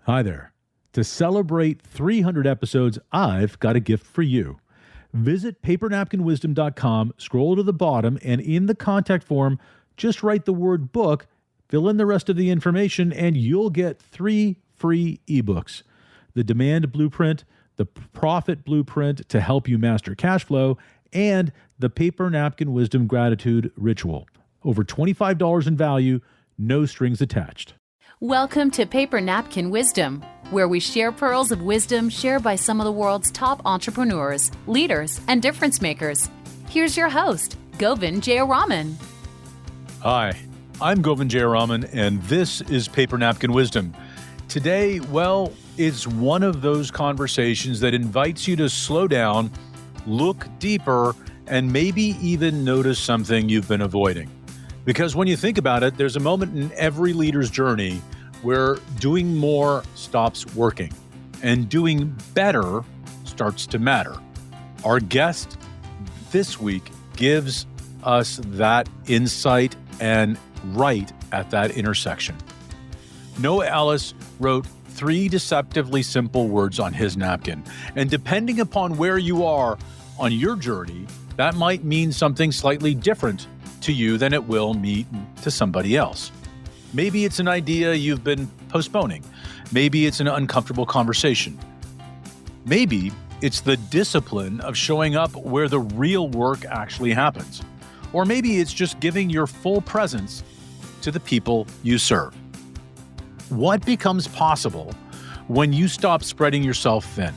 Hi there. To celebrate 300 episodes, I've got a gift for you. Visit papernapkinwisdom.com, scroll to the bottom, and in the contact form, just write the word book, fill in the rest of the information, and you'll get 3 free ebooks. The Demand Blueprint, the Profit Blueprint to help you master cash flow, and the Paper Napkin Wisdom Gratitude Ritual. Over $25 in value, no strings attached. Welcome to Paper Napkin Wisdom, where we share pearls of wisdom shared by some of the world's top entrepreneurs, leaders, and difference makers. Here's your host, Govind Jayaraman. Hi, I'm Govind Jayaraman, and this is Paper Napkin Wisdom. Today, well, it's one of those conversations that invites you to slow down, look deeper, and maybe even notice something you've been avoiding. Because when you think about it, there's a moment in every leader's journey where doing more stops working and doing better starts to matter. Our guest this week gives us that insight and right at that intersection. Noah Ellis wrote 3 deceptively simple words on his napkin. And depending upon where you are on your journey, that might mean something slightly different to you than it will mean to somebody else. Maybe it's an idea you've been postponing. Maybe it's an uncomfortable conversation. Maybe it's the discipline of showing up where the real work actually happens. Or maybe it's just giving your full presence to the people you serve. What becomes possible when you stop spreading yourself thin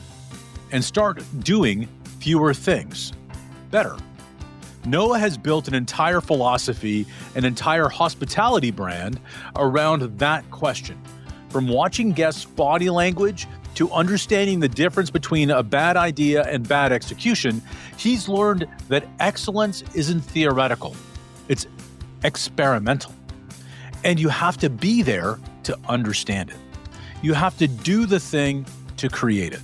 and start doing fewer things better? Noah has built an entire philosophy, an entire hospitality brand around that question. From watching guests' body language to understanding the difference between a bad idea and bad execution, he's learned that excellence isn't theoretical, it's experimental. And you have to be there to understand it. You have to do the thing to create it.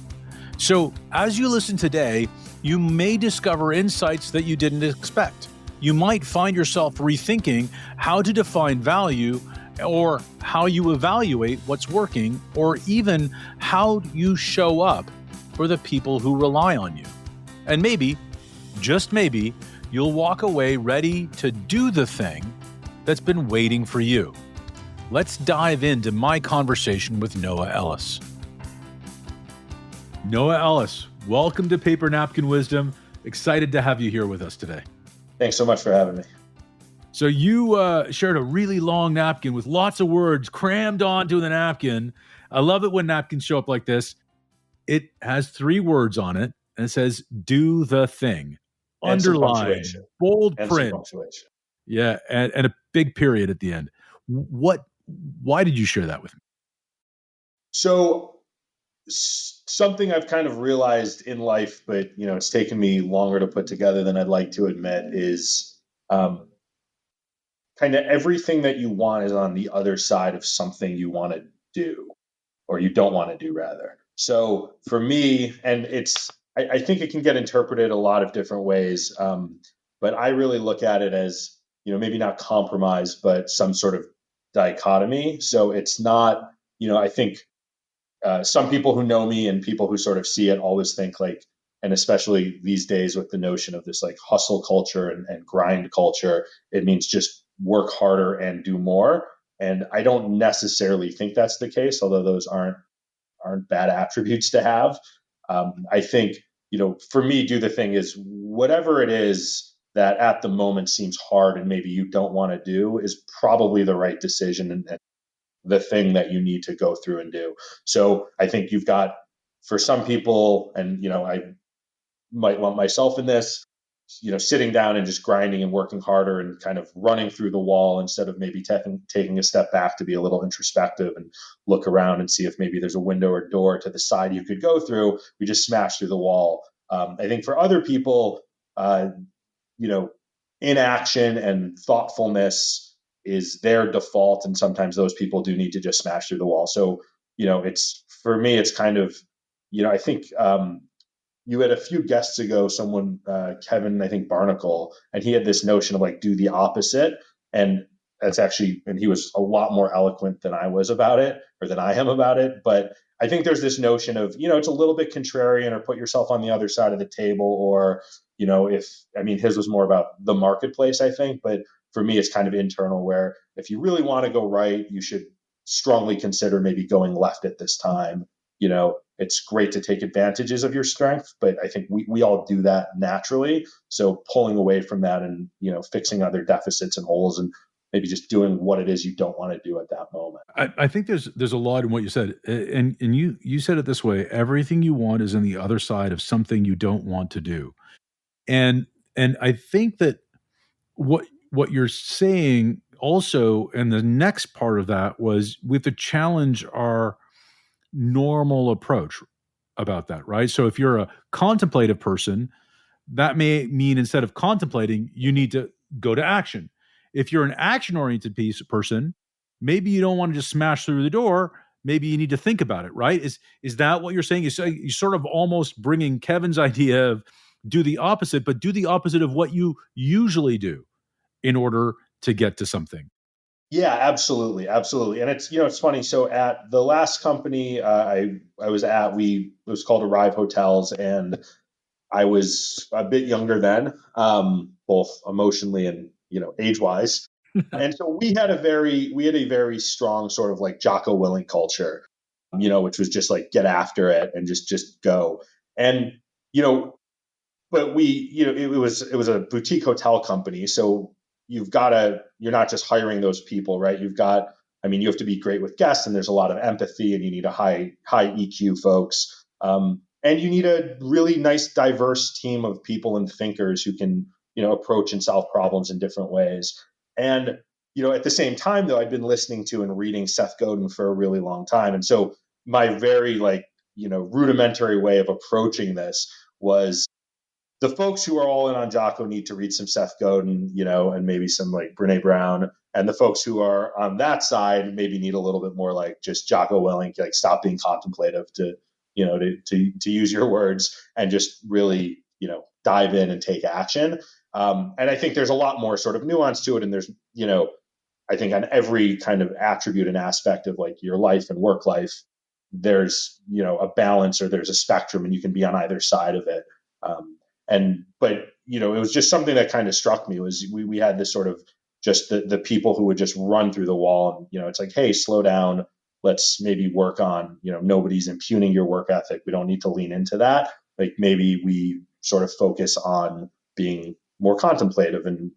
So as you listen today, you may discover insights that you didn't expect. You might find yourself rethinking how to define value or how you evaluate what's working, or even how you show up for the people who rely on you. And maybe, just maybe, you'll walk away ready to do the thing that's been waiting for you. Let's dive into my conversation with Noah Ellis. Noah Ellis, welcome to Paper Napkin Wisdom. Excited to have you here with us today. Thanks so much for having me. So you shared a really long napkin with lots of words crammed onto the napkin. I love it when napkins show up like this. It has 3 words on it, and it says, do the thing. And Underline, bold and print. Yeah, and a big period at the end. Why did you share that with me? So something I've kind of realized in life, but it's taken me longer to put together than I'd like to admit, is kind of everything that you want is on the other side of something you want to do, or you don't want to do rather. So for me, and I think it can get interpreted a lot of different ways, but I really look at it as, maybe not compromise, but some sort of dichotomy. So it's not, I think some people who know me and people who sort of see it always think like, and especially these days with the notion of this like hustle culture and grind culture, it means just work harder and do more. And I don't necessarily think that's the case, although those aren't bad attributes to have. I think, for me, do the thing is whatever it is that at the moment seems hard and maybe you don't want to do is probably the right decision and the thing that you need to go through and do. So I think you've got, for some people, and I might want myself in this, sitting down and just grinding and working harder and kind of running through the wall instead of maybe taking a step back to be a little introspective and look around and see if maybe there's a window or door to the side you could go through. We just smash through the wall. I think for other people, inaction and thoughtfulness is their default, and sometimes those people do need to just smash through the wall. So it's, for me, it's kind of, I think you had a few guests ago, someone, Kevin, I think Barnacle, and he had this notion of like, do the opposite. And that's actually, and he was a lot more eloquent than I was about it, or than I am about it. But I think there's this notion of, it's a little bit contrarian, or put yourself on the other side of the table, or, his was more about the marketplace, I think. But for me, it's kind of internal, where if you really want to go right, you should strongly consider maybe going left at this time. It's great to take advantages of your strength, but I think we all do that naturally. So pulling away from that and, fixing other deficits and holes, and maybe just doing what it is you don't want to do at that moment. I think there's a lot in what you said. And you said it this way: everything you want is on the other side of something you don't want to do. And I think that what you're saying also, and the next part of that was, we have to challenge our normal approach about that, right? So if you're a contemplative person, that may mean instead of contemplating, you need to go to action. If you're an action-oriented person, maybe you don't want to just smash through the door. Maybe you need to think about it, right? Is that what you're saying? You're sort of almost bringing Kevin's idea of do the opposite, but do the opposite of what you usually do in order to get to something. Yeah, absolutely. Absolutely. And it's funny. So at the last company I was at, it was called Arrive Hotels, and I was a bit younger then, both emotionally and, age wise. And so we had a very strong sort of like Jocko Willink culture, which was just like, get after it and just go. And, but it was a boutique hotel company. So you're not just hiring those people, right? You have to be great with guests, and there's a lot of empathy, and you need a high EQ folks. And you need a really nice, diverse team of people and thinkers who can, approach and solve problems in different ways. And, at the same time, though, I'd been listening to and reading Seth Godin for a really long time. And so my very rudimentary way of approaching this was, the folks who are all in on Jocko need to read some Seth Godin, and maybe some like Brene Brown. And the folks who are on that side maybe need a little bit more like just Jocko Willink, like stop being contemplative, to use your words, and just really, dive in and take action. And I think there's a lot more sort of nuance to it. And there's, I think on every kind of attribute and aspect of like your life and work life, there's, a balance, or there's a spectrum, and you can be on either side of it. But it was just something that kind of struck me, was we had this sort of just the people who would just run through the wall, and, it's like, hey, slow down. Let's maybe work on, nobody's impugning your work ethic. We don't need to lean into that. Like maybe we sort of focus on being more contemplative and,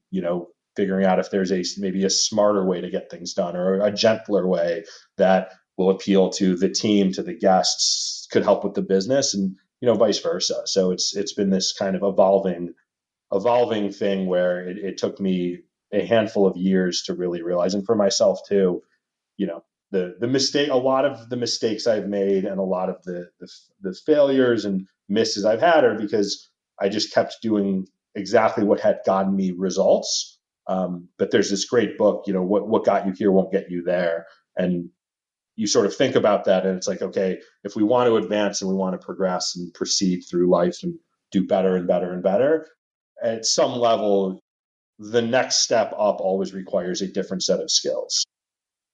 figuring out if there's maybe a smarter way to get things done, or a gentler way that will appeal to the team, to the guests, could help with the business, and, vice versa. So it's been this kind of evolving thing where it took me a handful of years to really realize, and for myself too, a lot of the mistakes I've made, and a lot of the failures and misses I've had, are because I just kept doing exactly what had gotten me results. But there's this great book, what got you here won't get you there. And you sort of think about that, and it's like, okay, if we want to advance and we want to progress and proceed through life and do better and better and better, at some level, the next step up always requires a different set of skills.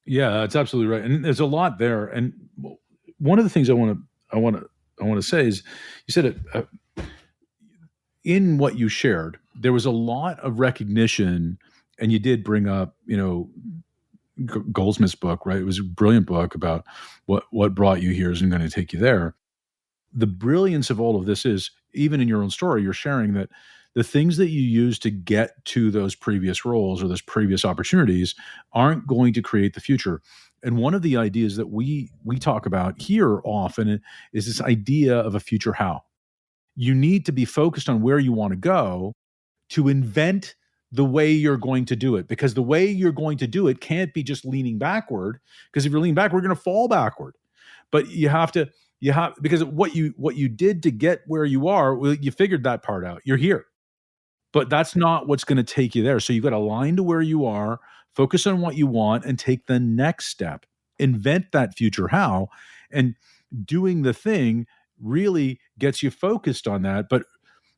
Yeah, that's absolutely right. And there's a lot there. And one of the things I want to say is, you said it in what you shared, there was a lot of recognition, and you did bring up, Goldsmith's book, right? It was a brilliant book about what brought you here isn't going to take you there. The brilliance of all of this is, even in your own story, you're sharing that the things that you use to get to those previous roles or those previous opportunities aren't going to create the future. And one of the ideas that we talk about here often is this idea of a future how. You need to be focused on where you want to go to invent the way you're going to do it, because the way you're going to do it can't be just leaning backward, because if you're leaning backward, you're going to fall backward. But because what you did to get where you are, well, you figured that part out. You're here. But that's not what's going to take you there. So you've got to align to where you are, focus on what you want, and take the next step. Invent that future how. And doing the thing really gets you focused on that.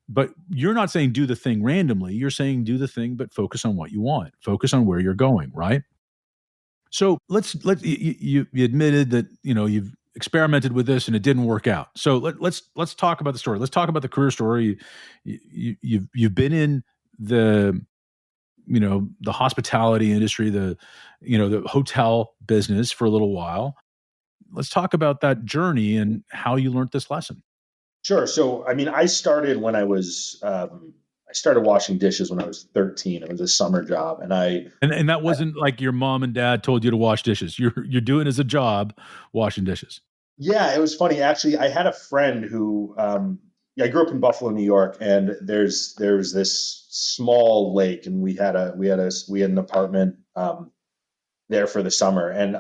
But you're not saying do the thing randomly. You're saying do the thing, but focus on what you want. Focus on where you're going, right? So you admitted that, you've experimented with this and it didn't work out. So let's talk about the story. Let's talk about the career story. You've been in the, the hospitality industry, the hotel business for a little while. Let's talk about that journey and how you learned this lesson. Sure. So, I mean, I started when I started washing dishes when I was 13. It was a summer job, And that wasn't like your mom and dad told you to wash dishes. You're doing as a job washing dishes. yeah, it was funny. Actually, I had a friend who, yeah, I grew up in Buffalo, New York, and there's this small lake, and we had an apartment there for the summer, and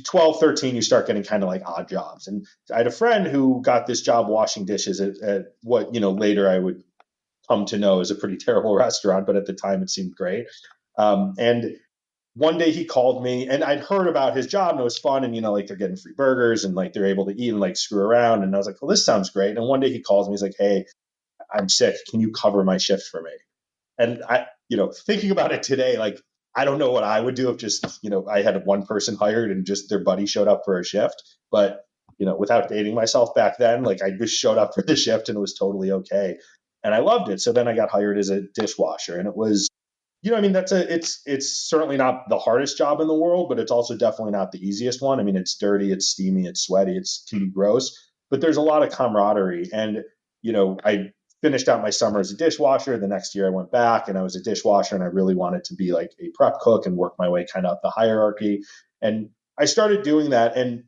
12, 13, you start getting kind of like odd jobs. And I had a friend who got this job washing dishes at what, later I would come to know as a pretty terrible restaurant, but at the time it seemed great. And one day he called me, and I'd heard about his job and it was fun. And, like they're getting free burgers and like they're able to eat and like screw around. And I was like, well, this sounds great. And one day he calls me, he's like, hey, I'm sick. Can you cover my shift for me? And thinking about it today, like, I don't know what I would do if just, I had one person hired and just their buddy showed up for a shift. But, without dating myself back then, like I just showed up for the shift and it was totally okay. And I loved it. So then I got hired as a dishwasher, and it was, I mean, it's certainly not the hardest job in the world, but it's also definitely not the easiest one. I mean, it's dirty, it's steamy, it's sweaty, it can be gross, but there's a lot of camaraderie. And, I finished out my summer as a dishwasher. The next year I went back and I was a dishwasher, and I really wanted to be like a prep cook and work my way kind of up the hierarchy. And I started doing that. And,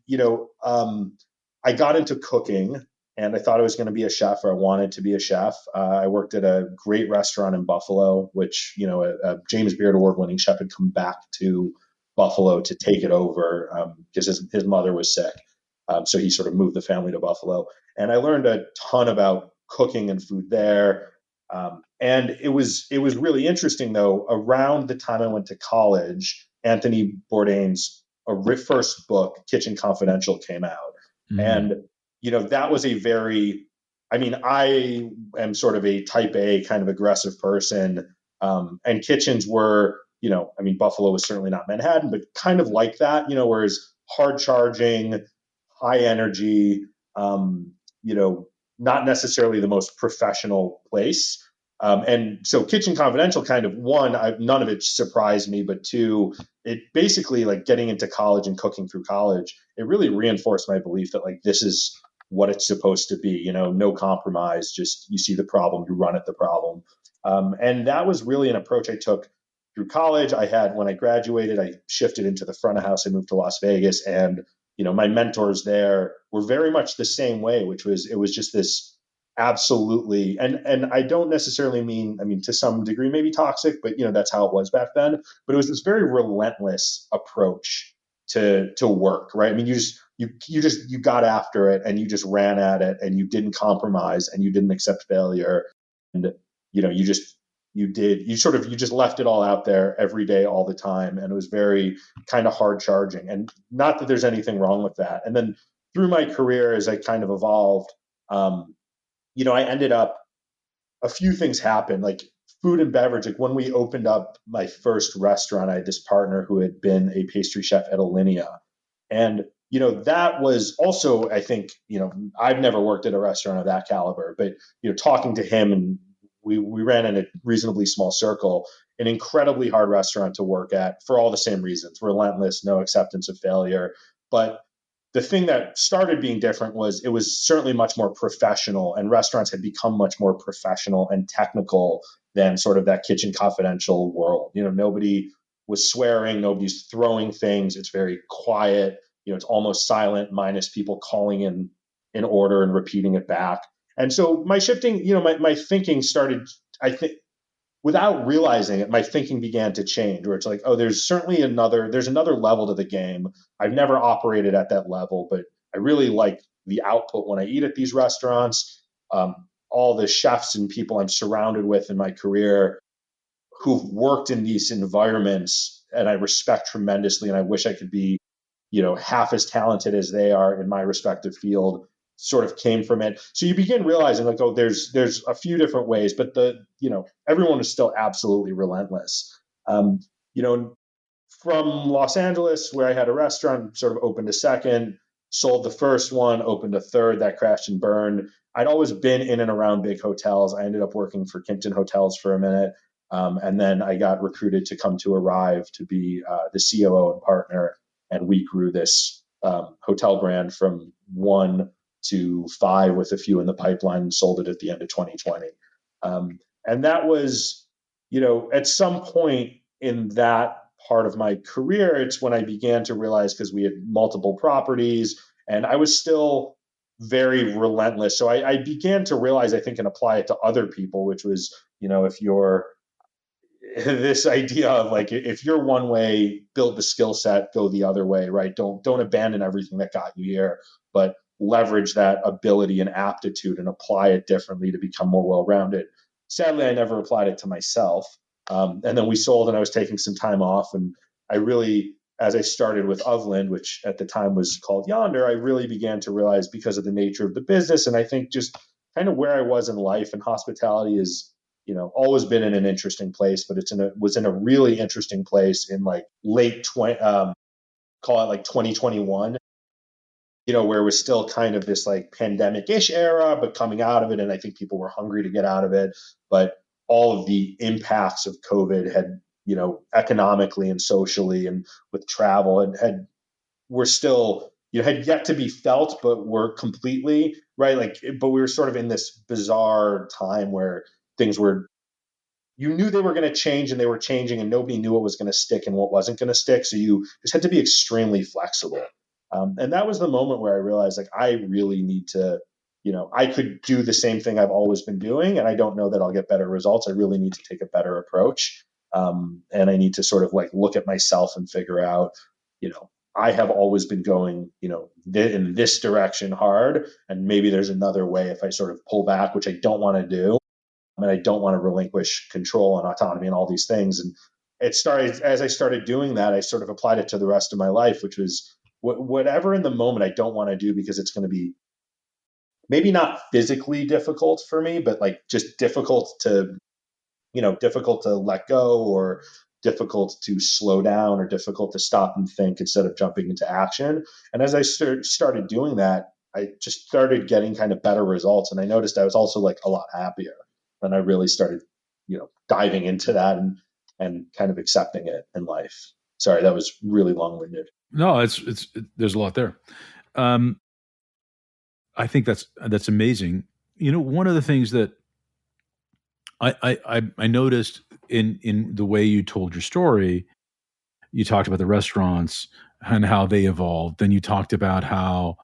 I got into cooking, and I thought I was going to be a chef, or I wanted to be a chef. I worked at a great restaurant in Buffalo, which, a James Beard Award-winning chef had come back to Buffalo to take it over because his mother was sick. So he sort of moved the family to Buffalo. And I learned a ton about cooking and food there. And it was really interesting, though. Around the time I went to college, Anthony Bourdain's first book, Kitchen Confidential, came out. Mm-hmm. And that was I am sort of a type A kind of aggressive person. And kitchens were, Buffalo was certainly not Manhattan, but kind of like that, whereas hard charging, high energy, not necessarily the most professional place. And so Kitchen Confidential kind of, one, none of it surprised me, but two, it basically, like, getting into college and cooking through college, it really reinforced my belief that, like, this is what it's supposed to be, no compromise, just you see the problem, you run at the problem. And that was really an approach I took through college. When I graduated, I shifted into the front of house. I moved to Las Vegas, and, my mentors there were very much the same way, which was, it was just this absolutely, and I don't necessarily mean, to some degree, maybe toxic, but, that's how it was back then. But it was this very relentless approach to work, right? I mean, you got after it, and you just ran at it, and you didn't compromise, and you didn't accept failure. And, you just left it all out there every day, all the time. And it was very kind of hard charging, and not that there's anything wrong with that. And then through my career, as I kind of evolved, I ended up, a few things happened, like food and beverage. Like when we opened up my first restaurant, I had this partner who had been a pastry chef at Alinea. And, that was also, I think, I've never worked at a restaurant of that caliber, but, talking to him, and we ran in a reasonably small circle, an incredibly hard restaurant to work at for all the same reasons: relentless, no acceptance of failure. But the thing that started being different was it was certainly much more professional, and restaurants had become much more professional and technical than sort of that Kitchen Confidential world. Nobody was swearing, nobody's throwing things. It's very quiet. It's almost silent, minus people calling in an order and repeating it back. And so my shifting, my thinking started, I think, without realizing it, my thinking began to change, where it's like, oh, there's another level to the game. I've never operated at that level, but I really like the output when I eat at these restaurants. All the chefs and people I'm surrounded with in my career who've worked in these environments, and I respect tremendously, and I wish I could be, half as talented as they are in my respective field, sort of came from it. So you begin realizing, like, oh, there's a few different ways, but everyone is still absolutely relentless. from Los Angeles, where I had a restaurant, sort of opened a second, sold the first one, opened a third, that crashed and burned. I'd always been in and around big hotels. I ended up working for Kimpton Hotels for a minute. And then I got recruited to come to Arrive to be the COO and partner. And we grew this hotel brand from 1 to 5 with a few in the pipeline and sold it at the end of 2020. And that was, at some point in that part of my career, it's when I began to realize, because we had multiple properties and I was still very relentless. So I began to realize, I think, and apply it to other people, which was, if you're this idea of like, if you're one way, build the skill set, go the other way, right? Don't abandon everything that got you here, but leverage that ability and aptitude and apply it differently to become more well-rounded. Sadly, I never applied it to myself. And then we sold and I was taking some time off. And I really, as I started with Ofland, which at the time was called Yonder, I really began to realize, because of the nature of the business, and I think just kind of where I was in life, and hospitality is, always been in an interesting place, but was in a really interesting place in like late call it like 2021, where it was still kind of this like pandemic-ish era, but coming out of it. And I think people were hungry to get out of it. But all of the impacts of COVID had, economically and socially and with travel were still, had yet to be felt, but were completely, right? Like, but we were sort of in this bizarre time where things were, you knew they were going to change and they were changing, and nobody knew what was going to stick and what wasn't going to stick. So you just had to be extremely flexible. And that was the moment where I realized, like, I really need to, I could do the same thing I've always been doing, and I don't know that I'll get better results. I really need to take a better approach. And I need to sort of like look at myself and figure out, I have always been going, in this direction hard, and maybe there's another way if I sort of pull back, which I don't want to do. And I don't want to relinquish control and autonomy and all these things. And it started, as I started doing that, I sort of applied it to the rest of my life, which was whatever in the moment I don't want to do, because it's going to be maybe not physically difficult for me, but like just difficult to let go, or difficult to slow down, or difficult to stop and think instead of jumping into action. And as I started doing that, I just started getting kind of better results. And I noticed I was also like a lot happier. And I really started, diving into that and kind of accepting it in life. Sorry, that was really long-winded. No, there's a lot there. I think that's amazing. One of the things that I noticed in the way you told your story, you talked about the restaurants and how they evolved. Then you talked about how,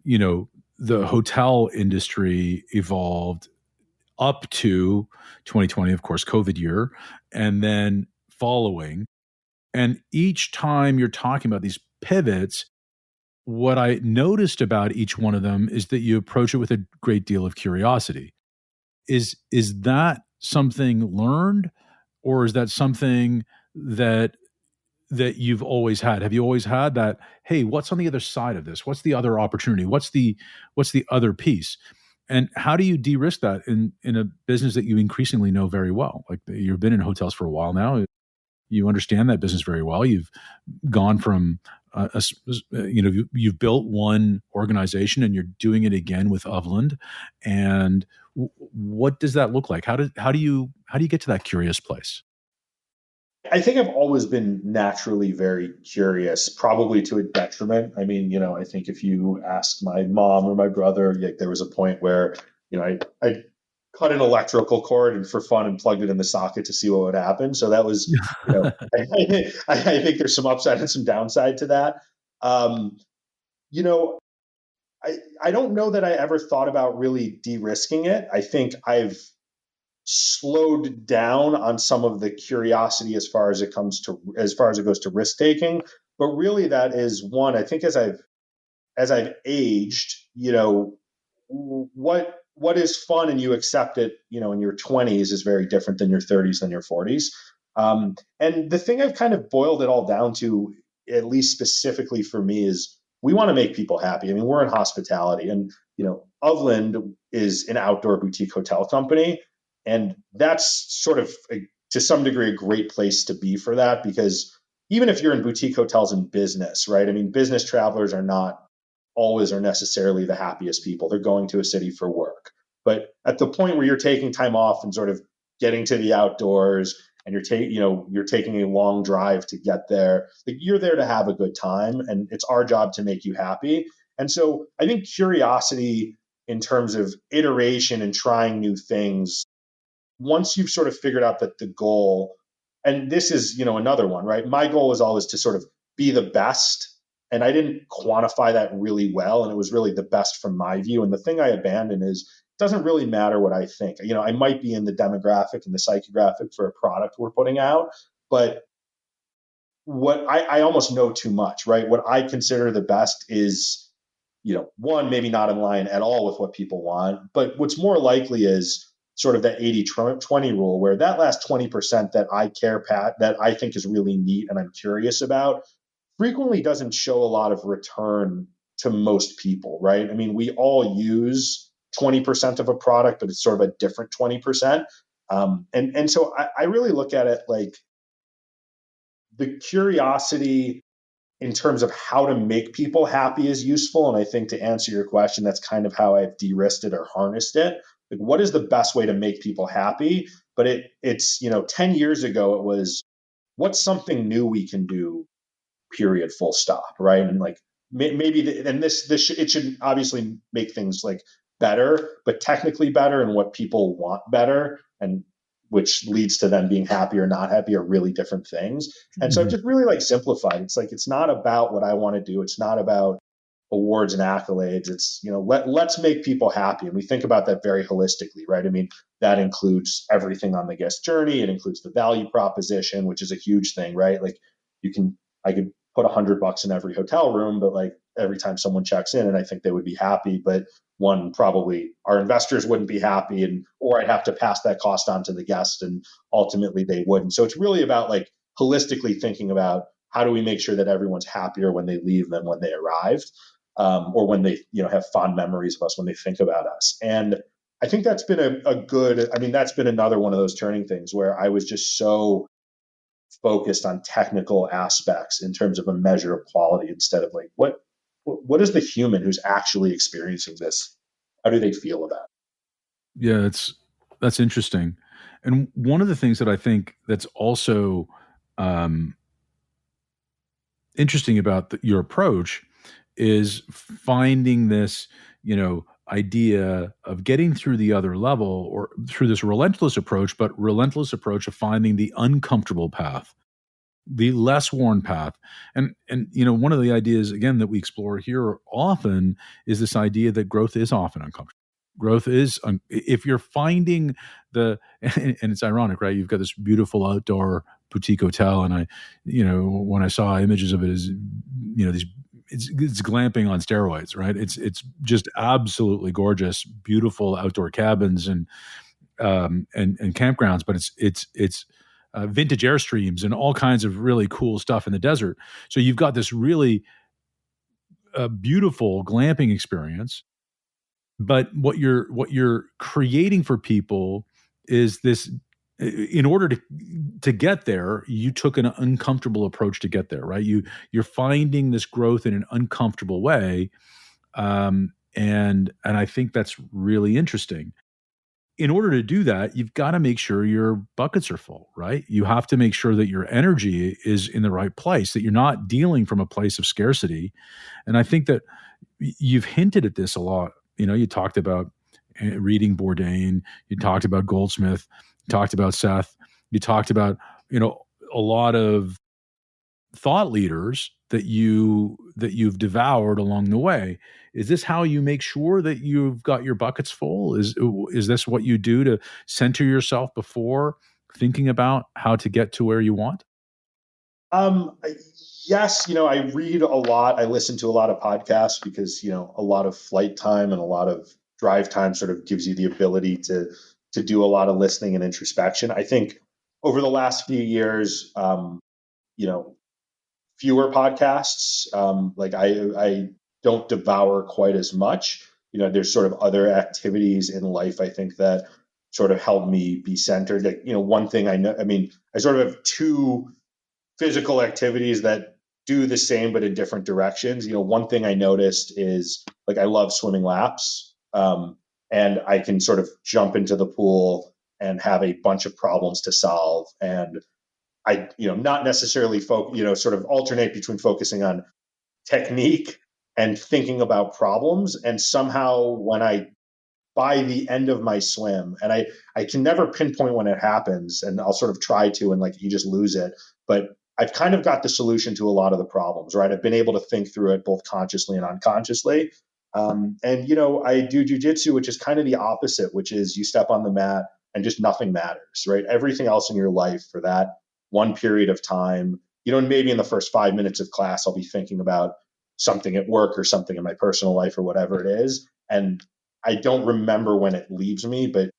the hotel industry evolved up to 2020, of course, COVID year, and then following. And each time you're talking about these pivots, what I noticed about each one of them is that you approach it with a great deal of curiosity. Is that something learned, or is that something that you've always had? Have you always had that, hey, what's on the other side of this? What's the other opportunity? What's the other piece? And how do you de-risk that in a business that you increasingly know very well? Like, you've been in hotels for a while now. You understand that business very well. You've gone from, you've built one organization and you're doing it again with Ofland. And what does that look like? How do you get to that curious place? I think I've always been naturally very curious, probably to a detriment. I mean, I think if you asked my mom or my brother, like, there was a point where, I cut an electrical cord and for fun and plugged it in the socket to see what would happen. So that was, I think there's some upside and some downside to that. I don't know that I ever thought about really de-risking it. I think I've slowed down on some of the curiosity as far as it goes to risk taking. But really, that is one, I think, as I've aged, what is fun and you accept it, in your 20s is very different than your 30s than your 40s. And the thing I've kind of boiled it all down to, at least specifically for me, is we want to make people happy. I mean, we're in hospitality, and, Ofland is an outdoor boutique hotel company. And that's sort of, to some degree, a great place to be for that, because even if you're in boutique hotels and business, right? I mean, business travelers are not always or necessarily the happiest people. They're going to a city for work. But at the point where you're taking time off and sort of getting to the outdoors, and you're taking a long drive to get there, like, you're there to have a good time, and it's our job to make you happy. And so I think curiosity in terms of iteration and trying new things, once you've sort of figured out that the goal, and this is, another one, right? My goal is always to sort of be the best. And I didn't quantify that really well. And it was really the best from my view. And the thing I abandoned is, it doesn't really matter what I think. I might be in the demographic and the psychographic for a product we're putting out, but what I almost know too much, right? What I consider the best is, one, maybe not in line at all with what people want, but what's more likely is sort of that 80-20 rule, where that last 20% that I care, that I think is really neat and I'm curious about, frequently doesn't show a lot of return to most people, right? I mean, we all use 20% of a product, but it's sort of a different 20%. And so I really look at it like the curiosity in terms of how to make people happy is useful. And I think, to answer your question, that's kind of how I've de-risked it or harnessed it. Like, what is the best way to make people happy? But it's 10 years ago, it was, what's something new we can do, period, full stop, right? And like, maybe, it should obviously make things like better, but technically better, and what people want better, and which leads to them being happy or not happy, are really different things. And so I've just really like simplified. It's like, it's not about what I want to do. It's not about awards and accolades. It's, let's make people happy. And we think about that very holistically, right? I mean, that includes everything on the guest journey. It includes the value proposition, which is a huge thing, right? Like, I could put $100 in every hotel room, but like, every time someone checks in, and I think they would be happy, but one, probably our investors wouldn't be happy, or I'd have to pass that cost on to the guest, and ultimately they wouldn't. So it's really about like holistically thinking about, how do we make sure that everyone's happier when they leave than when they arrived, or when they have fond memories of us when they think about us. And I think that's been that's been another one of those turning things where I was just so focused on technical aspects in terms of a measure of quality, instead of like, what is the human who's actually experiencing this? How do they feel about it? Yeah, that's interesting. And one of the things that I think that's also interesting about your approach is finding this, idea of getting through the other level, or through this relentless approach of finding the uncomfortable path, the less worn path. And one of the ideas, again, that we explore here often is this idea that growth is often uncomfortable. Growth is, if you're finding and it's ironic, right? You've got this beautiful outdoor boutique hotel, and when I saw images of it, it's glamping on steroids, right? It's just absolutely gorgeous, beautiful outdoor cabins and campgrounds, but it's vintage Airstreams and all kinds of really cool stuff in the desert. So you've got this really beautiful glamping experience, but what you're creating for people is this. In order to get there, you took an uncomfortable approach to get there, right? You're finding this growth in an uncomfortable way, and I think that's really interesting. In order to do that, you've got to make sure your buckets are full, right? You have to make sure that your energy is in the right place, that you're not dealing from a place of scarcity. And I think that you've hinted at this a lot. You talked about reading Bourdain, you talked about Goldsmith, you talked about Seth, you talked about, a lot of thought leaders that you've devoured along the way. Is this how you make sure that you've got your buckets full? Is this what you do to center yourself before thinking about how to get to where you want? Yes, I read a lot. I listen to a lot of podcasts because, a lot of flight time and a lot of drive time sort of gives you the ability to do a lot of listening and introspection. I think over the last few years, fewer podcasts. Like I don't devour quite as much. There's sort of other activities in life, I think, that sort of help me be centered. Like, one thing I know, I sort of have two physical activities that do the same but in different directions. One thing I noticed is like I love swimming laps, and I can sort of jump into the pool and have a bunch of problems to solve. And I, not necessarily sort of alternate between focusing on technique and thinking about problems. And somehow by the end of my swim, and I can never pinpoint when it happens, and I'll sort of try to, and like you just lose it. But I've kind of got the solution to a lot of the problems, right? I've been able to think through it both consciously and unconsciously. And I do jujitsu, which is kind of the opposite, which is you step on the mat and just nothing matters, right? Everything else in your life for that one period of time, and maybe in the first 5 minutes of class, I'll be thinking about something at work or something in my personal life or whatever it is. And I don't remember when it leaves me, but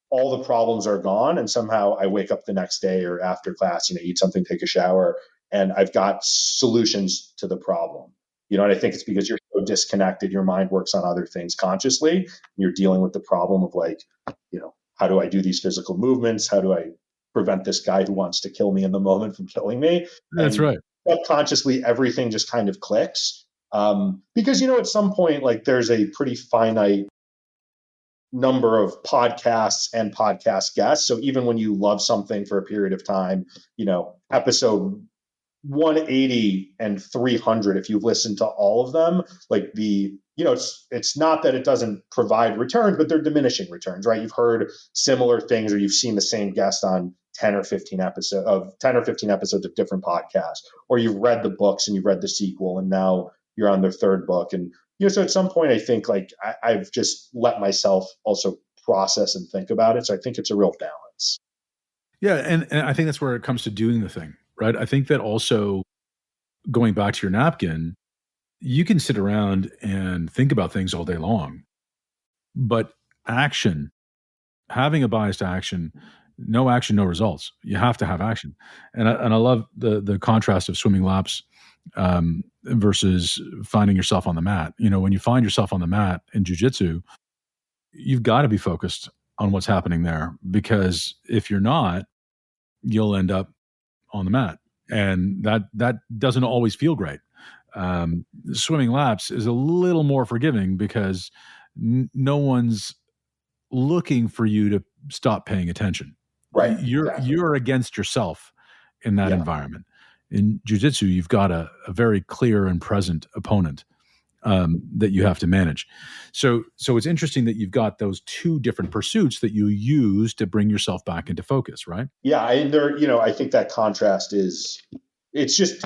all the problems are gone. And somehow I wake up the next day or after class, eat something, take a shower, and I've got solutions to the problem. And I think it's because you're so disconnected, your mind works on other things consciously. And you're dealing with the problem of like, how do I do these physical movements? How do I prevent this guy who wants to kill me in the moment from killing me? That's right. Subconsciously, everything just kind of clicks. Because, at some point, like there's a pretty finite number of podcasts and podcast guests. So even when you love something for a period of time, episode 180 and 300, if you've listened to all of them, like it's not that it doesn't provide returns, but they're diminishing returns, right? You've heard similar things, or you've seen the same guest on 10 or 15 episodes of different podcasts, or you've read the books and you've read the sequel and now you're on their third book. And, so at some point I think like I've just let myself also process and think about it. So I think it's a real balance. Yeah. And I think that's where it comes to doing the thing, right? I think that also going back to your napkin, you can sit around and think about things all day long, but having a biased action, no action, no results. You have to have action. And I love the contrast of swimming laps versus finding yourself on the mat. When you find yourself on the mat in jiu-jitsu, you've got to be focused on what's happening there, because if you're not, you'll end up on the mat. And that doesn't always feel great. Swimming laps is a little more forgiving because no one's looking for you to stop paying attention. Right. You're against yourself in that environment. In jiu-jitsu, you've got a very clear and present opponent that you have to manage. So it's interesting that you've got those two different pursuits that you use to bring yourself back into focus, right? Yeah, and I think that contrast it's just,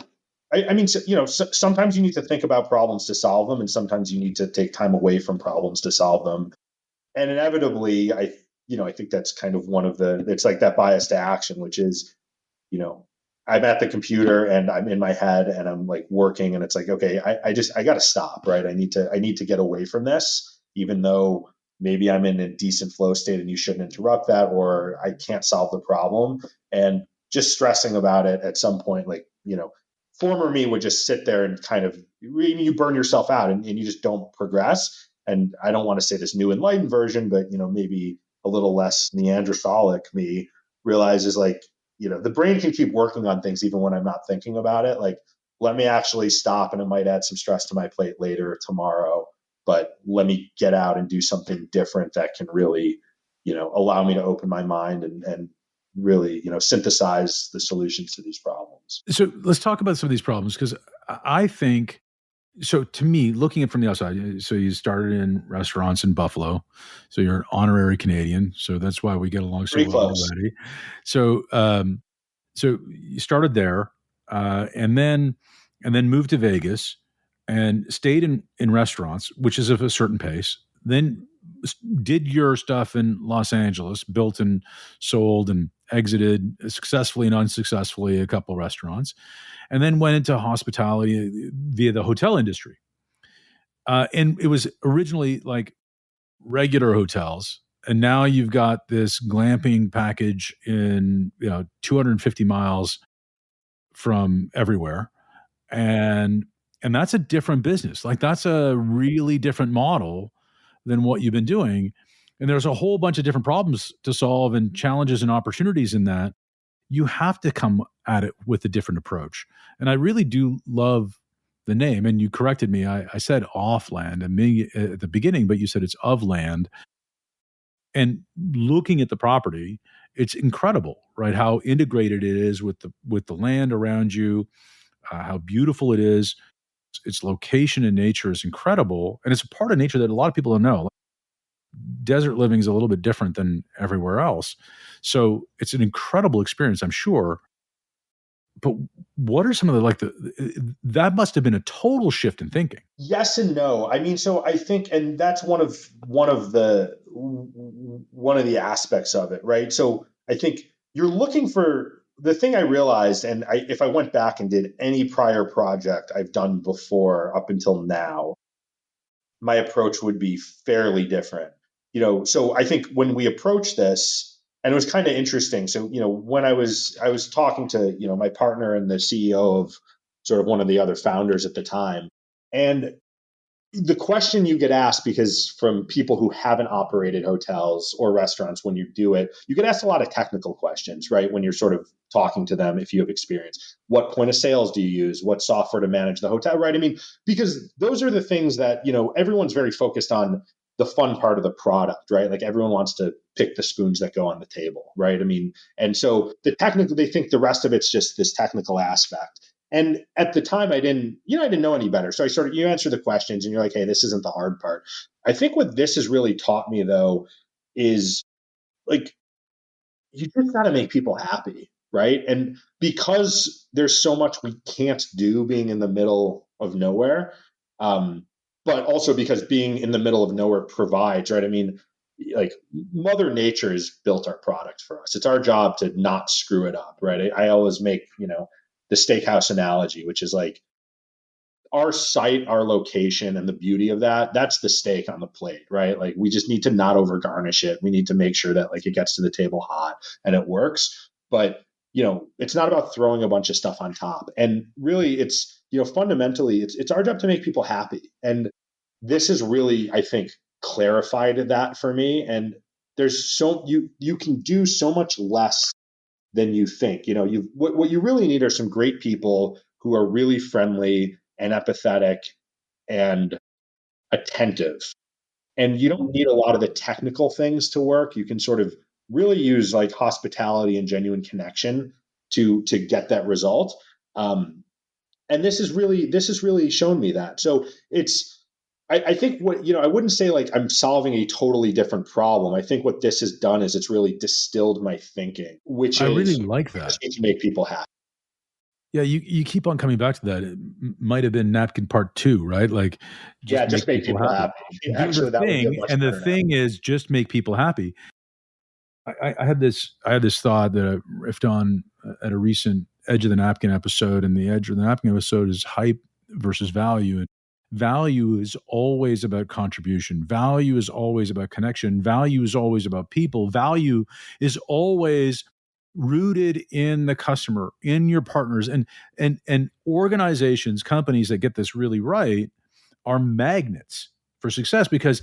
sometimes you need to think about problems to solve them, and sometimes you need to take time away from problems to solve them. And inevitably, I think that's kind of it's like that bias to action, which is, I'm at the computer and I'm in my head and I'm like working, and it's like, okay, I got to stop, right? I need to get away from this, even though maybe I'm in a decent flow state and you shouldn't interrupt that, or I can't solve the problem. And just stressing about it at some point, like, former me would just sit there and kind of, you burn yourself out and you just don't progress. And I don't want to say this new enlightened version, but, maybe a little less Neanderthalic me realizes like, the brain can keep working on things even when I'm not thinking about it. Like, let me actually stop, and it might add some stress to my plate later or tomorrow, but let me get out and do something different that can really, allow me to open my mind and really, synthesize the solutions to these problems. So let's talk about some of these problems, because I think, so to me, looking at it from the outside, so you started in restaurants in Buffalo, so you're an honorary Canadian, so that's why we get along so well already. So, so you started there, and then moved to Vegas, and stayed in restaurants, which is of a certain pace. Then did your stuff in Los Angeles, built and sold and exited successfully and unsuccessfully a couple restaurants, and then went into hospitality via the hotel industry. And it was originally like regular hotels, and now you've got this glamping package in 250 miles from everywhere, and that's a different business. Like, that's a really different model than what you've been doing. And there's a whole bunch of different problems to solve and challenges and opportunities in that. you have to come at it with a different approach. And I really do love the name. And you corrected me. I said Offland at the beginning, but you said it's of land. And looking at the property, it's incredible, right? How integrated it is with the land around you, how beautiful it is. Its location in nature is incredible, and it's a part of nature that a lot of people don't know. Desert living is a little bit different than everywhere else, so it's an incredible experience, I'm sure. But what are some of that must have been a total shift in thinking. Yes and no. I mean, so I think, and that's one of the aspects of it, right? So I think you're looking for the thing I realized, and if I went back and did any prior project I've done before up until now, my approach would be fairly different. So I think when we approached this, and it was kind of interesting. So, when I was talking to, my partner and the CEO of sort of one of the other founders at the time, and the question you get asked, because from people who haven't operated hotels or restaurants, when you do it, you get asked a lot of technical questions, right? When you're sort of talking to them, if you have experience, what point of sales do you use? What software to manage the hotel, right? I mean, because those are the things that, everyone's very focused on the fun part of the product, right? Like everyone wants to pick the spoons that go on the table, right? I mean, and so they think the rest of it's just this technical aspect. And at the time I didn't know any better. So you answer the questions and you're like, hey, this isn't the hard part. I think what this has really taught me though, is like, you just got to make people happy. Right. And because there's so much we can't do being in the middle of nowhere, but also because being in the middle of nowhere provides, right? I mean, like Mother Nature has built our product for us. It's our job to not screw it up. Right. I always make, the steakhouse analogy, which is like our site, our location, and the beauty of that's the steak on the plate, right? Like we just need to not over garnish it. We need to make sure that like it gets to the table hot and it works. But, it's not about throwing a bunch of stuff on top. And really it's, fundamentally it's our job to make people happy. And this is really, I think, clarified that for me. And there's you can do so much less than you think. What you really need are some great people who are really friendly and empathetic and attentive. And you don't need a lot of the technical things to work. You can sort of really use like hospitality and genuine connection to get that result. And this has really shown me that. So I think I wouldn't say like I'm solving a totally different problem. I think what this has done is it's really distilled my thinking, which I really like that. To make people happy. Yeah, you keep on coming back to that. It might have been napkin part 2, right? Like, just make people happy. Actually, that would be a much better the thing is, just make people happy. I had this thought that I riffed on at a recent Edge of the Napkin episode, and the Edge of the Napkin episode is hype versus value. And value is always about contribution. Value is always about connection. Value is always about people. Value is always rooted in the customer, in your partners, and organizations, companies that get this really right are magnets for success because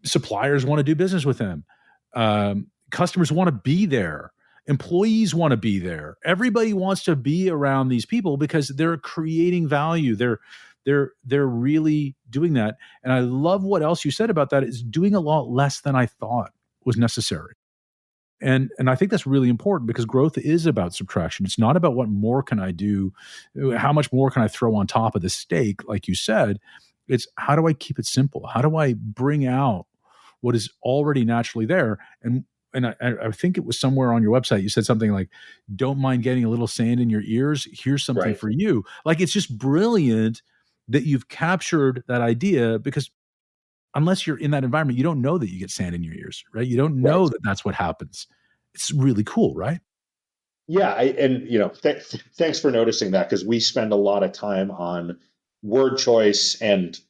suppliers want to do business with them. Customers want to be there. Employees want to be there. Everybody wants to be around these people because they're creating value. They're really doing that. And I love what else you said about that is doing a lot less than I thought was necessary. And I think that's really important because growth is about subtraction. It's not about what more can I do, how much more can I throw on top of the steak, like you said. It's how do I keep it simple? How do I bring out what is already naturally there? And I think it was somewhere on your website, you said something like, don't mind getting a little sand in your ears. Here's something for you. Like, it's just brilliant that you've captured that idea because unless you're in that environment, you don't know that you get sand in your ears, right? You don't know that that's what happens. It's really cool, right? Yeah. Thanks for noticing that because we spend a lot of time on word choice and,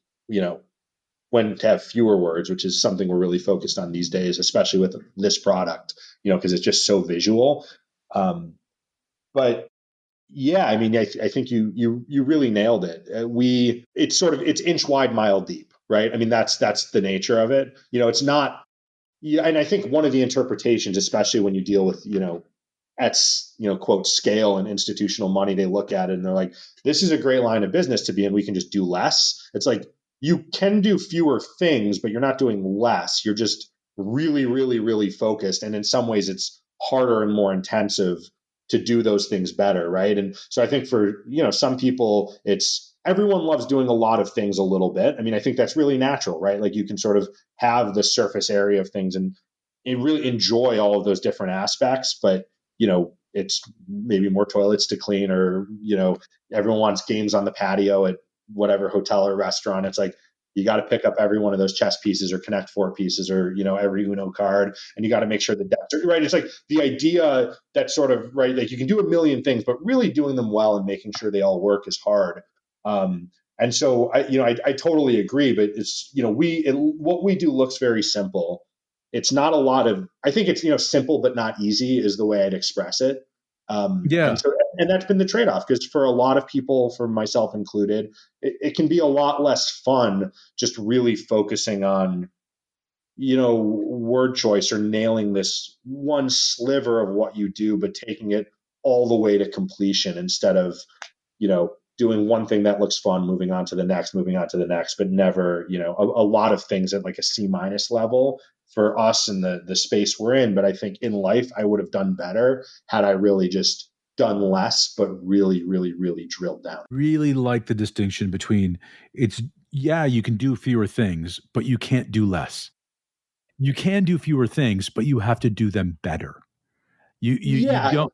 when to have fewer words, which is something we're really focused on these days, especially with this product, because it's just so visual. But yeah, I mean, I think you really nailed it. It's inch wide, mile deep, right? I mean, that's the nature of it. It's not. Yeah, and I think one of the interpretations, especially when you deal with at, quote, scale and institutional money, they look at it and they're like, this is a great line of business to be in. We can just do less. It's like, you can do fewer things, but you're not doing less. You're just really, really, really focused. And in some ways it's harder and more intensive to do those things better. Right. And so I think for, some people, everyone loves doing a lot of things a little bit. I mean, I think that's really natural, right? Like, you can sort of have the surface area of things and really enjoy all of those different aspects, but it's maybe more toilets to clean, or everyone wants games on the patio at whatever hotel or restaurant. It's like, you got to pick up every one of those chess pieces or connect four pieces, or every Uno card, and you got to make sure the decks are right. It's like the idea that sort of, right, like, you can do a million things, but really doing them well and making sure they all work is hard. And so I totally agree, but it's, what we do looks very simple. It's not a lot of, I think it's, simple, but not easy is the way I'd express it. Yeah. And that's been the trade-off, because for a lot of people, for myself included, it can be a lot less fun just really focusing on, word choice or nailing this one sliver of what you do, but taking it all the way to completion instead of, doing one thing that looks fun, moving on to the next, but never, a lot of things at like a C- level for us in the space we're in. But I think in life, I would have done better had I really just done less, but really, really, really drilled down. Really like the distinction between you can do fewer things, but you can't do less. You can do fewer things, but you have to do them better. You don't,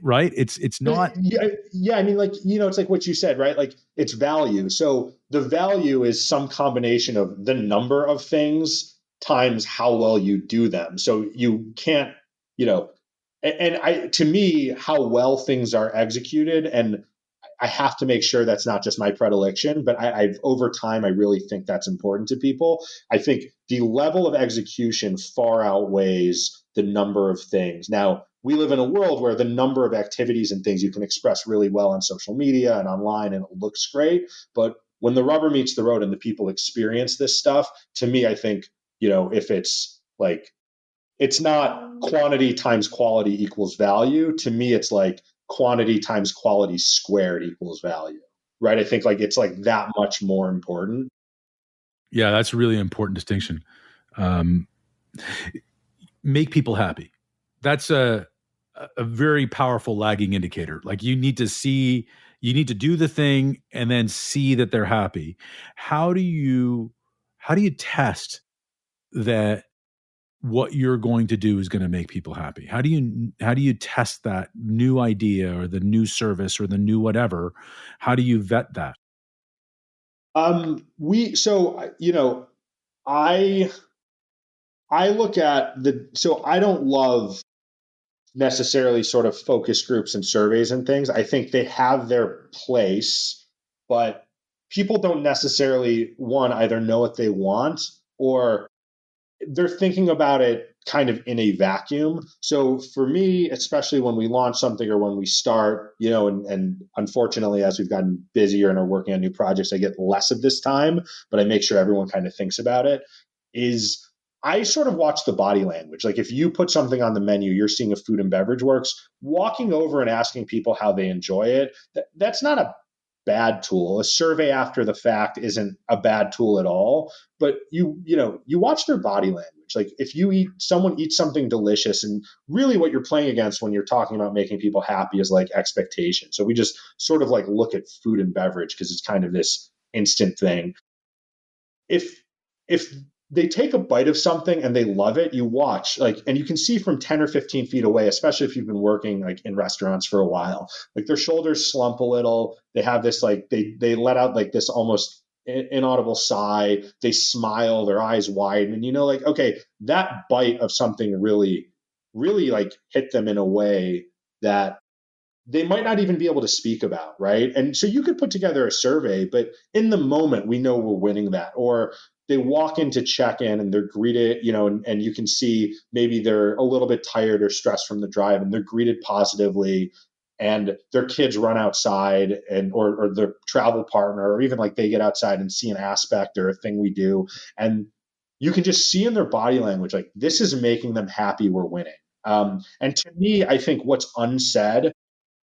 right? It's not. Yeah. I mean, like, it's like what you said, right? Like, it's value. So the value is some combination of the number of things times how well you do them. So you can't, to me, how well things are executed, and I have to make sure that's not just my predilection, but I've over time, I really think that's important to people. I think the level of execution far outweighs the number of things. Now, we live in a world where the number of activities and things you can express really well on social media and online, and it looks great. But when the rubber meets the road and the people experience this stuff, to me, I think, if it's like, it's not quantity times quality equals value. To me, it's like quantity times quality squared equals value, right? I think like it's like that much more important. Yeah, that's a really important distinction. Make people happy. That's a very powerful lagging indicator. Like, you need to do the thing and then see that they're happy. How do you test that what you're going to do is going to make people happy? How do you test that new idea or the new service or the new whatever? How do you vet that? I look at so I don't love necessarily sort of focus groups and surveys and things. I think they have their place, but people don't necessarily, one, either know what they want, or they're thinking about it kind of in a vacuum. So for me, especially when we launch something or when we start, and unfortunately, as we've gotten busier and are working on new projects, I get less of this time, but I make sure everyone kind of thinks about it, is I sort of watch the body language. Like, if you put something on the menu, you're seeing a food and beverage works, walking over and asking people how they enjoy it, that's not a bad tool. A survey after the fact isn't a bad tool at all, but you watch their body language. Like, if someone eats something delicious, and really what you're playing against when you're talking about making people happy is like expectation. So we just sort of like look at food and beverage because it's kind of this instant thing. If they take a bite of something and they love it, you watch, like, and you can see from 10 or 15 feet away, especially if you've been working like in restaurants for a while, like their shoulders slump a little. They have this, like, they let out like this almost inaudible sigh. They smile, their eyes widen, and like, okay, that bite of something really, really like hit them in a way that they might not even be able to speak about, right? And so you could put together a survey, but in the moment, we know we're winning that. Or they walk in to check in and they're greeted, and you can see maybe they're a little bit tired or stressed from the drive, and they're greeted positively, and their kids run outside, or their travel partner, or even like they get outside and see an aspect or a thing we do. And you can just see in their body language, like, this is making them happy, we're winning. And to me, I think what's unsaid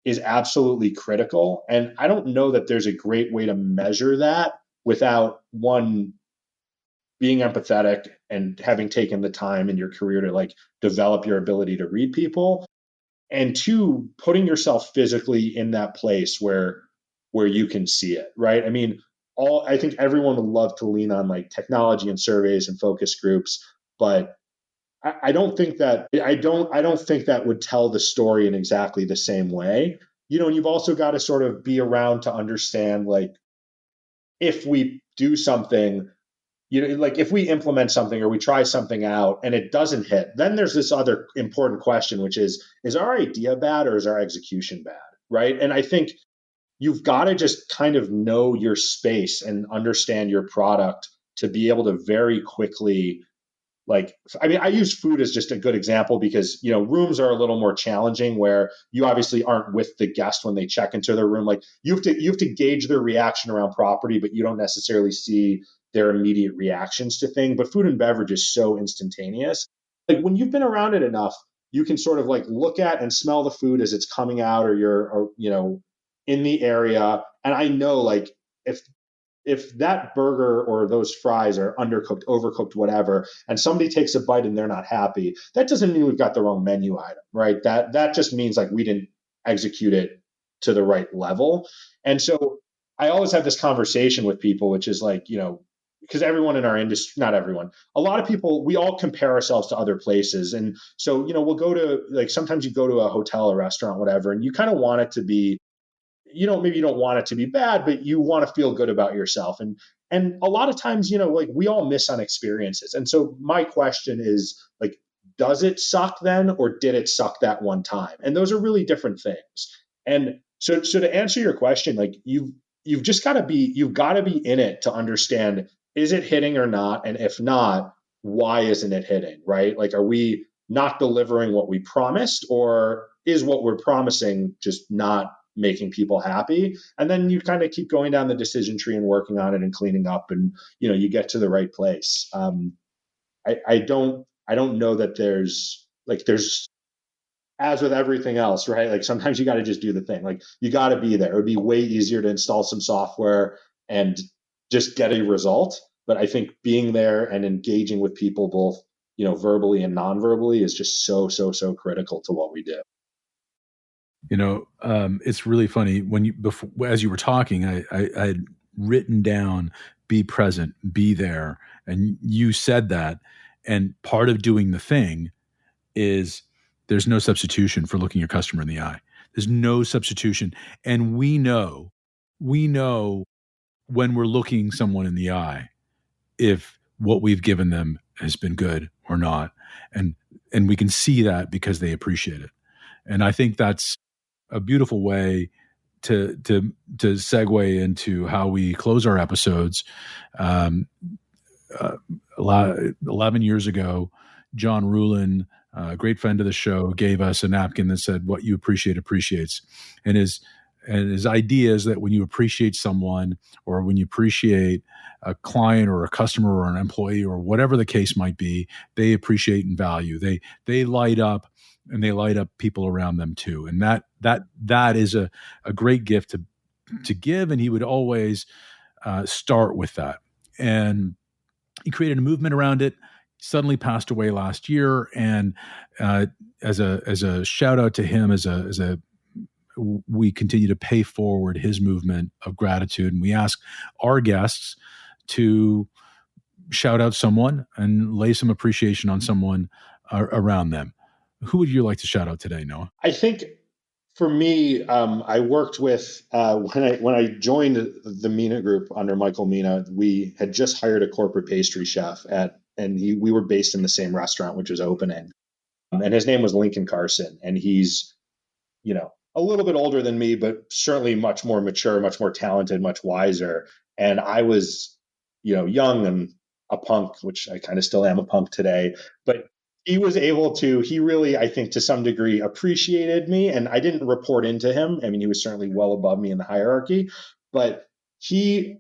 is absolutely critical. And I don't know that there's a great way to measure that without one being empathetic and having taken the time in your career to like develop your ability to read people, and two, putting yourself physically in that place where you can see it, right? I mean, I think everyone would love to lean on like technology and surveys and focus groups, but I don't think that I don't think that would tell the story in exactly the same way. And you've also got to sort of be around to understand, like, if we do something, like if we implement something or we try something out and it doesn't hit, then there's this other important question, which is our idea bad or is our execution bad? Right. And I think you've got to just kind of know your space and understand your product to be able to very quickly, like, I mean, I use food as just a good example because, rooms are a little more challenging where you obviously aren't with the guest when they check into their room. Like you have to gauge their reaction around property, but you don't necessarily see their immediate reactions to things. But food and beverage is so instantaneous. Like when you've been around it enough, you can sort of like look at and smell the food as it's coming out, or in the area. And I know, like, if that burger or those fries are undercooked, overcooked, whatever, and somebody takes a bite and they're not happy, that doesn't mean we've got the wrong menu item, right? That just means like we didn't execute it to the right level. And so I always have this conversation with people, which is like, because everyone in our industry, not everyone, a lot of people, we all compare ourselves to other places. And so, we'll go to, like, sometimes you go to a hotel, a restaurant, whatever, and you kind of want it to be, maybe you don't want it to be bad, but you want to feel good about yourself. And a lot of times, like we all miss on experiences. And so my question is like, does it suck then, or did it suck that one time? And those are really different things. And so to answer your question, like you've just got to be, in it to understand, is it hitting or not? And if not, why isn't it hitting, right? Like, are we not delivering what we promised, or is what we're promising just not making people happy? And then you kind of keep going down the decision tree and working on it and cleaning up, and you get to the right place. I don't know that there's as with everything else, right? Like sometimes you got to just do the thing. Like you got to be there. It would be way easier to install some software and just get a result. But I think being there and engaging with people both, verbally and non-verbally is just so critical to what we do. It's really funny as you were talking, I had written down, be present, be there. And you said that. And part of doing the thing is there's no substitution for looking your customer in the eye. There's no substitution. And we know when we're looking someone in the eye, if what we've given them has been good or not. And we can see that because they appreciate it. And I think that's a beautiful way to segue into how we close our episodes. 11 years ago, John Rulin, a great friend of the show, gave us a napkin that said, "What you appreciate appreciates." And his idea is that when you appreciate someone, or when you appreciate a client or a customer or an employee or whatever the case might be, they appreciate and value. They light up, and they light up people around them too. And that is a great gift to give. And he would always start with that. And he created a movement around it. Suddenly passed away last year. And as a shout out to him, we continue to pay forward his movement of gratitude. And we ask our guests to shout out someone and lay some appreciation on someone around them. Who would you like to shout out today, Noah? I think for me, I worked with, when I joined the Mina Group under Michael Mina, we had just hired a corporate pastry chef we were based in the same restaurant, which was opening. And his name was Lincoln Carson. And he's, a little bit older than me, but certainly much more mature, much more talented, much wiser. And I was, young and a punk, which I kind of still am a punk today, but he really, I think to some degree appreciated me, and I didn't report into him. I mean, he was certainly well above me in the hierarchy, but he,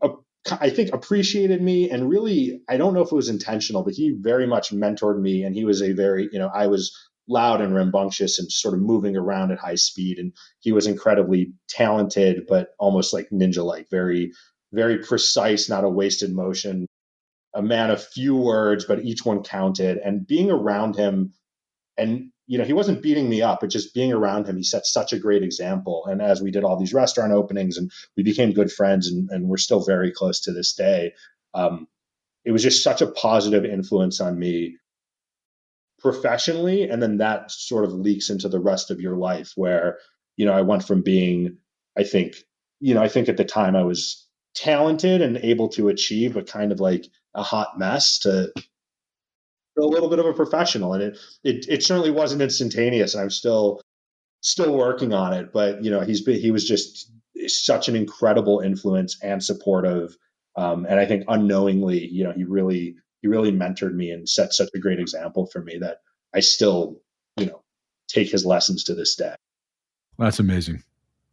I think, appreciated me, and really, I don't know if it was intentional, but he very much mentored me. And he was I was loud and rambunctious and sort of moving around at high speed. And he was incredibly talented, but almost like ninja-like, very, very precise, not a wasted motion, a man of few words, but each one counted. And being around him, and he wasn't beating me up, but just being around him, he set such a great example. And as we did all these restaurant openings and we became good friends, and we're still very close to this day, it was just such a positive influence on me professionally. And then that sort of leaks into the rest of your life where, I went from being, I think at the time I was talented and able to achieve, but kind of like a hot mess, to a little bit of a professional. And it certainly wasn't instantaneous, and I'm still working on it, but he was just such an incredible influence and supportive. And I think unknowingly, he really mentored me and set such a great example for me that I still, take his lessons to this day. That's amazing.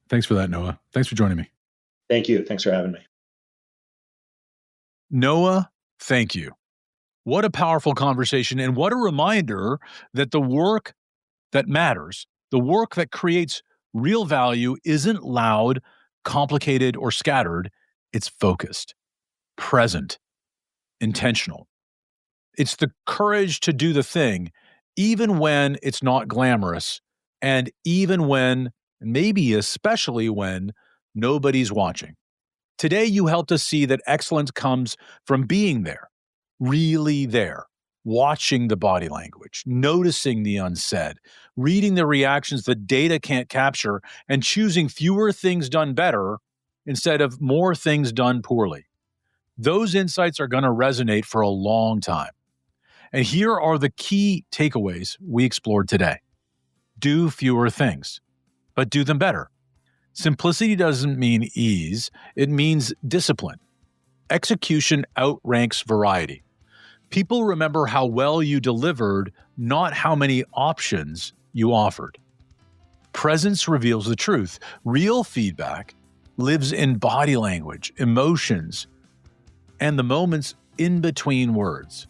Thanks for that, Noah. Thanks for joining me. Thank you. Thanks for having me. Noah, thank you. What a powerful conversation, and what a reminder that the work that matters, the work that creates real value, isn't loud, complicated, or scattered. It's focused, present, intentional. It's the courage to do the thing, even when it's not glamorous, and even when, maybe especially when, nobody's watching. Today, you helped us see that excellence comes from being there, really there, watching the body language, noticing the unsaid, reading the reactions that data can't capture, and choosing fewer things done better instead of more things done poorly. Those insights are going to resonate for a long time. And here are the key takeaways we explored today. Do fewer things, but do them better. Simplicity doesn't mean ease, it means discipline. Execution outranks variety. People remember how well you delivered, not how many options you offered. Presence reveals the truth. Real feedback lives in body language, emotions, and the moments in between words.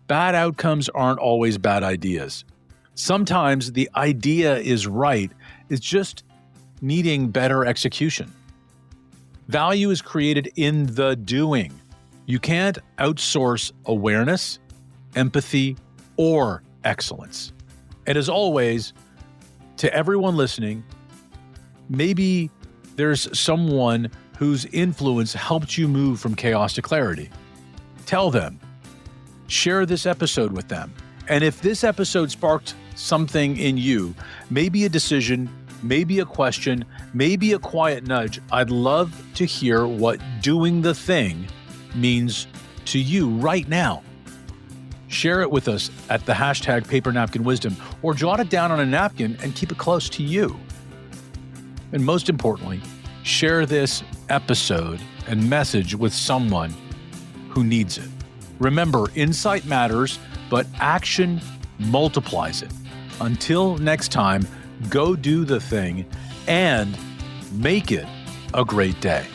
Bad outcomes aren't always bad ideas. Sometimes the idea is right, it's just needing better execution. Value is created in the doing. You can't outsource awareness, empathy, or excellence. And as always, to everyone listening, maybe there's someone whose influence helped you move from chaos to clarity. Tell them. Share this episode with them. And if this episode sparked something in you, maybe a decision, maybe a question, maybe a quiet nudge, I'd love to hear what doing the thing means to you right now. Share it with us at the hashtag #PaperNapkinWisdom, or jot it down on a napkin and keep it close to you. And most importantly, share this episode and message with someone who needs it. Remember, insight matters, but action multiplies it. Until next time, go do the thing and make it a great day.